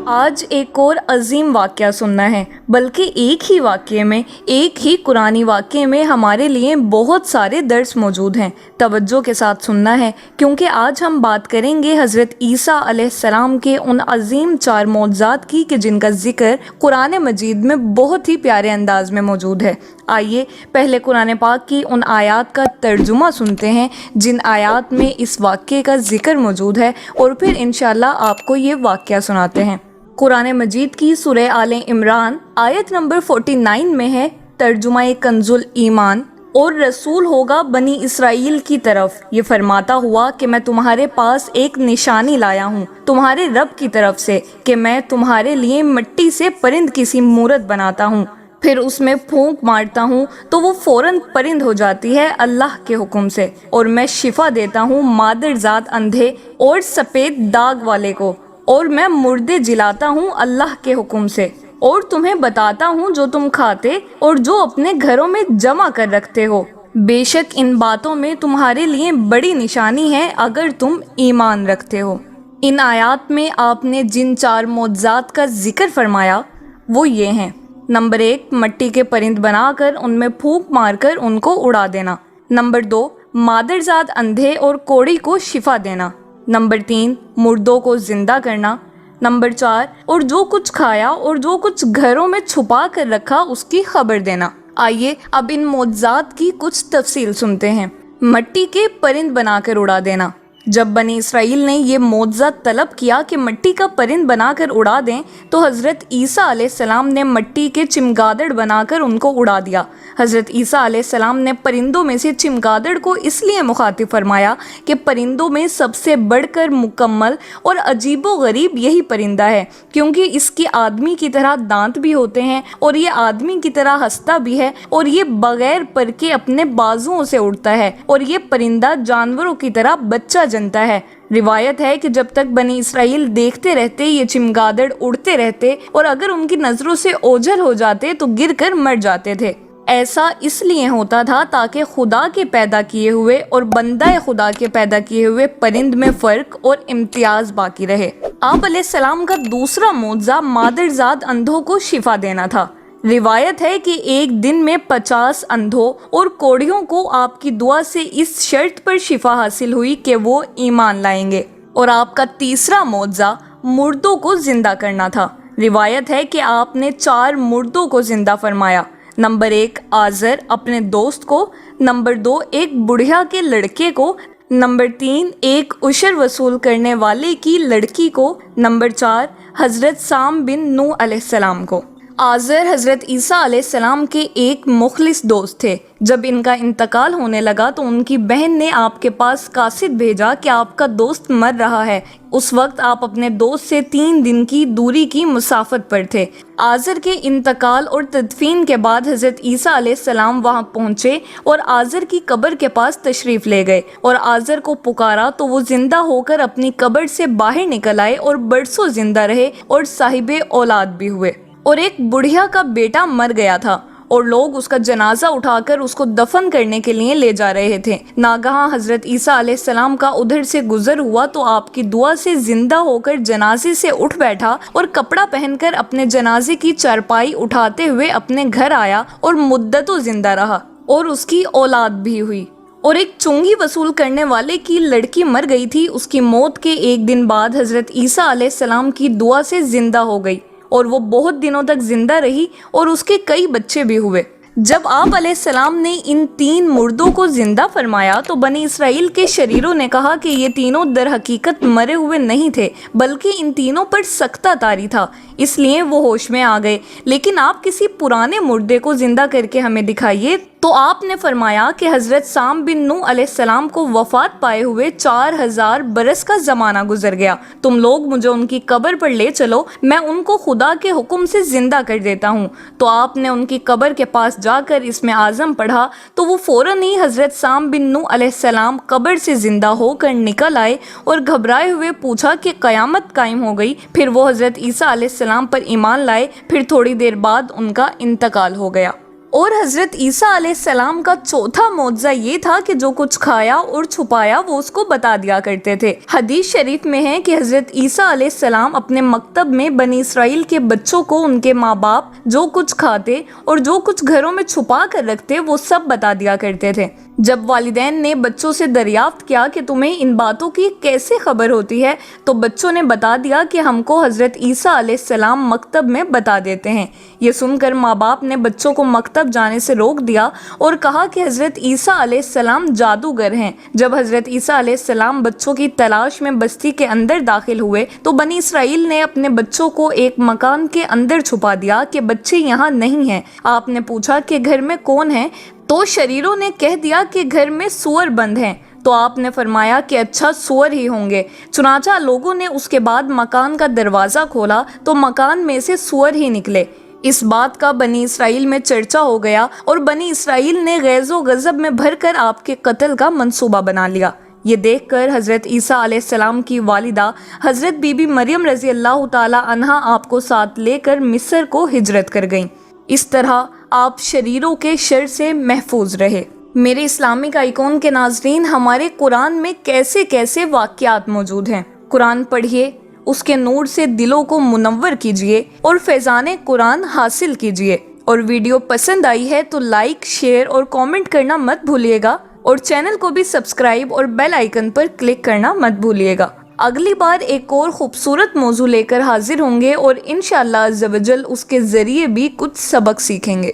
آج ایک اور عظیم واقعہ سننا ہے، بلکہ ایک ہی واقعے میں، ایک ہی قرآنی واقعے میں ہمارے لیے بہت سارے درس موجود ہیں۔ توجہ کے ساتھ سننا ہے، کیونکہ آج ہم بات کریں گے حضرت عیسیٰ علیہ السلام کے ان عظیم 4 معجزات کی کہ جن کا ذکر قرآن مجید میں بہت ہی پیارے انداز میں موجود ہے۔ آئیے پہلے قرآن پاک کی ان آیات کا ترجمہ سنتے ہیں جن آیات میں اس واقعے کا ذکر موجود ہے، اور پھر انشاءاللہ آپ کو یہ واقعہ سناتے ہیں۔ قرآن مجید کی سورہ آل عمران آیت نمبر 49 میں ہے، ترجمہ کنز ایمان: اور رسول ہوگا بنی اسرائیل کی طرف، یہ فرماتا ہوا کہ میں تمہارے پاس ایک نشانی لایا ہوں تمہارے رب کی طرف سے، کہ میں تمہارے لیے مٹی سے پرند کی سی مورت بناتا ہوں، پھر اس میں پھونک مارتا ہوں تو وہ فوراً پرند ہو جاتی ہے اللہ کے حکم سے، اور میں شفا دیتا ہوں مادرزاد اندھے اور سفید داغ والے کو، اور میں مردے جلاتا ہوں اللہ کے حکم سے، اور تمہیں بتاتا ہوں جو تم کھاتے اور جو اپنے گھروں میں جمع کر رکھتے ہو۔ بے شک ان باتوں میں تمہارے لیے بڑی نشانی ہے اگر تم ایمان رکھتے ہو۔ ان آیات میں آپ نے جن 4 معجزات کا ذکر فرمایا وہ یہ ہیں: نمبر 1، مٹی کے پرند بنا کر ان میں پھونک مار کر ان کو اڑا دینا۔ نمبر 2، مادرزاد اندھے اور کوڑی کو شفا دینا۔ نمبر 3، مردوں کو زندہ کرنا۔ نمبر 4، اور جو کچھ کھایا اور جو کچھ گھروں میں چھپا کر رکھا اس کی خبر دینا۔ آئیے اب ان معجزات کی کچھ تفصیل سنتے ہیں۔ مٹی کے پرند بنا کر اڑا دینا: جب بنی اسرائیل نے یہ معجزہ طلب کیا کہ مٹی کا پرند بنا کر اڑا دیں، تو حضرت عیسیٰ علیہ السلام نے مٹی کے چمگادڑ بنا کر ان کو اڑا دیا۔ حضرت عیسیٰ علیہ السلام نے پرندوں میں سے چمگادڑ کو اس لیے مخاطب فرمایا کہ پرندوں میں سب سے بڑھ کر مکمل اور عجیب و غریب یہی پرندہ ہے، کیونکہ اس کی آدمی کی طرح دانت بھی ہوتے ہیں، اور یہ آدمی کی طرح ہنستا بھی ہے، اور یہ بغیر پر کے اپنے بازوؤں سے اڑتا ہے، اور یہ پرندہ جانوروں کی طرح بچہ جنتا ہے۔ روایت ہے کہ جب تک بنی اسرائیل دیکھتے رہتے یہ چمگادڑ اڑتے رہتے، اور اگر ان کی نظروں سے اوجھل ہو جاتے تو گر کر مر جاتے تھے۔ ایسا اس لیے ہوتا تھا تاکہ خدا کے پیدا کیے ہوئے اور بندہ خدا کے پیدا کیے ہوئے پرند میں فرق اور امتیاز باقی رہے۔ آپ علیہ السلام کا دوسرا معجزہ مادرزاد اندھوں کو شفا دینا تھا۔ روایت ہے کہ ایک دن میں 50 اندھوں اور کوڑیوں کو آپ کی دعا سے اس شرط پر شفا حاصل ہوئی کہ وہ ایمان لائیں گے۔ اور آپ کا تیسرا معجزہ مردوں کو زندہ کرنا تھا۔ روایت ہے کہ آپ نے 4 مردوں کو زندہ فرمایا: نمبر 1، آزر اپنے دوست کو۔ نمبر 2، ایک بڑھیا کے لڑکے کو۔ نمبر 3، ایک عشر وصول کرنے والے کی لڑکی کو۔ نمبر 4، حضرت سام بن نوح علیہ السلام کو۔ آزر حضرت عیسیٰ علیہ السلام کے ایک مخلص دوست تھے۔ جب ان کا انتقال ہونے لگا تو ان کی بہن نے آپ کے پاس قاصد بھیجا کہ آپ کا دوست مر رہا ہے۔ اس وقت آپ اپنے دوست سے 3 دن کی دوری کی مسافت پر تھے۔ آزر کے انتقال اور تدفین کے بعد حضرت عیسیٰ علیہ السلام وہاں پہنچے اور آزر کی قبر کے پاس تشریف لے گئے، اور آزر کو پکارا تو وہ زندہ ہو کر اپنی قبر سے باہر نکل آئے اور برسوں زندہ رہے اور صاحب اولاد بھی ہوئے۔ اور ایک بڑھیا کا بیٹا مر گیا تھا، اور لوگ اس کا جنازہ اٹھا کر اس کو دفن کرنے کے لیے لے جا رہے تھے۔ ناگہاں حضرت عیسیٰ علیہ السلام کا ادھر سے گزر ہوا تو آپ کی دعا سے زندہ ہو کر جنازے سے اٹھ بیٹھا، اور کپڑا پہن کر اپنے جنازے کی چارپائی اٹھاتے ہوئے اپنے گھر آیا، اور مدتوں زندہ رہا، اور اس کی اولاد بھی ہوئی۔ اور ایک چونگی وصول کرنے والے کی لڑکی مر گئی تھی، اس کی موت کے ایک دن بعد حضرت عیسیٰ علیہ السلام کی دعا سے زندہ ہو گئی، اور وہ بہت دنوں تک زندہ رہی، اور اس کے کئی بچے بھی ہوئے۔ جب آپ علیہ السلام نے ان 3 مردوں کو زندہ فرمایا تو بنی اسرائیل کے شریروں نے کہا کہ یہ تینوں در حقیقت مرے ہوئے نہیں تھے، بلکہ ان تینوں پر سکتہ طاری تھا، اس لیے وہ ہوش میں آ گئے۔ لیکن آپ کسی پرانے مردے کو زندہ کر کے ہمیں دکھائیے۔ تو آپ نے فرمایا کہ حضرت سام بن نوح علیہ السلام کو وفات پائے ہوئے 4000 برس کا زمانہ گزر گیا۔ تم لوگ مجھے ان کی قبر پر لے چلو، میں ان کو خدا کے حکم سے زندہ کر دیتا ہوں۔ تو آپ نے ان کی قبر کے پاس جا کر اس میں اعظم پڑھا تو وہ فوراً ہی حضرت سام بن نوح علیہ السلام قبر سے زندہ ہو کر نکل آئے، اور گھبرائے ہوئے پوچھا کہ قیامت قائم ہو گئی۔ پھر وہ حضرت عیسیٰ علیہ السلام پر ایمان لائے۔ پھر تھوڑی دیر بعد ان کا انتقال ہو گیا۔ اور حضرت عیسیٰ علیہ السلام کا چوتھا معجزہ یہ تھا کہ جو کچھ کھایا اور چھپایا وہ اس کو بتا دیا کرتے تھے۔ حدیث شریف میں ہے کہ حضرت عیسیٰ علیہ السلام اپنے مکتب میں بنی اسرائیل کے بچوں کو ان کے ماں باپ جو کچھ کھاتے اور جو کچھ گھروں میں چھپا کر رکھتے وہ سب بتا دیا کرتے تھے۔ جب والدین نے بچوں سے دریافت کیا کہ تمہیں ان باتوں کی کیسے خبر ہوتی ہے تو بچوں نے بتا دیا کہ ہم کو حضرت عیسیٰ علیہ السلام مکتب میں بتا دیتے ہیں۔ یہ سن کر ماں باپ نے بچوں کو مکتب جانے سے روک دیا اور کہا کہ حضرت عیسیٰ علیہ السلام جادوگر ہیں۔ جب حضرت عیسیٰ علیہ السلام بچوں کی تلاش میں بستی کے اندر داخل ہوئے تو بنی اسرائیل نے اپنے بچوں کو ایک مکان کے اندر چھپا دیا کہ بچے یہاں نہیں ہیں۔ آپ نے پوچھا کہ گھر میں کون ہے تو شریروں نے کہہ دیا کہ گھر میں سور بند ہیں۔ تو آپ نے فرمایا کہ اچھا سور ہی ہوں گے۔ چنانچہ لوگوں نے اس کے بعد مکان کا دروازہ کھولا تو مکان میں سے سور ہی نکلے۔ اس بات کا بنی اسرائیل میں چرچا ہو گیا اور بنی اسرائیل نے غیظ و غضب میں بھر کر آپ کے قتل کا منصوبہ بنا لیا۔ یہ دیکھ کر حضرت عیسیٰ علیہ السلام کی والدہ حضرت بی بی مریم رضی اللہ تعالی عنہا آپ کو ساتھ لے کر مصر کو ہجرت کر گئیں۔ اس طرح آپ شریروں کے شر سے محفوظ رہے۔ میرے اسلامک آئیکن کے ناظرین، ہمارے قرآن میں کیسے کیسے واقعات موجود ہیں۔ قرآن پڑھیے، اس کے نور سے دلوں کو منور کیجیے اور فیضان قرآن حاصل کیجیے۔ اور ویڈیو پسند آئی ہے تو لائک، شیئر اور کامنٹ کرنا مت بھولیے گا، اور چینل کو بھی سبسکرائب اور بیل آئیکن پر کلک کرنا مت بھولیے گا۔ اگلی بار ایک اور خوبصورت موضوع لے کر حاضر ہوں گے اور انشاءاللہ عز و جل اس کے ذریعے بھی کچھ سبق سیکھیں گے۔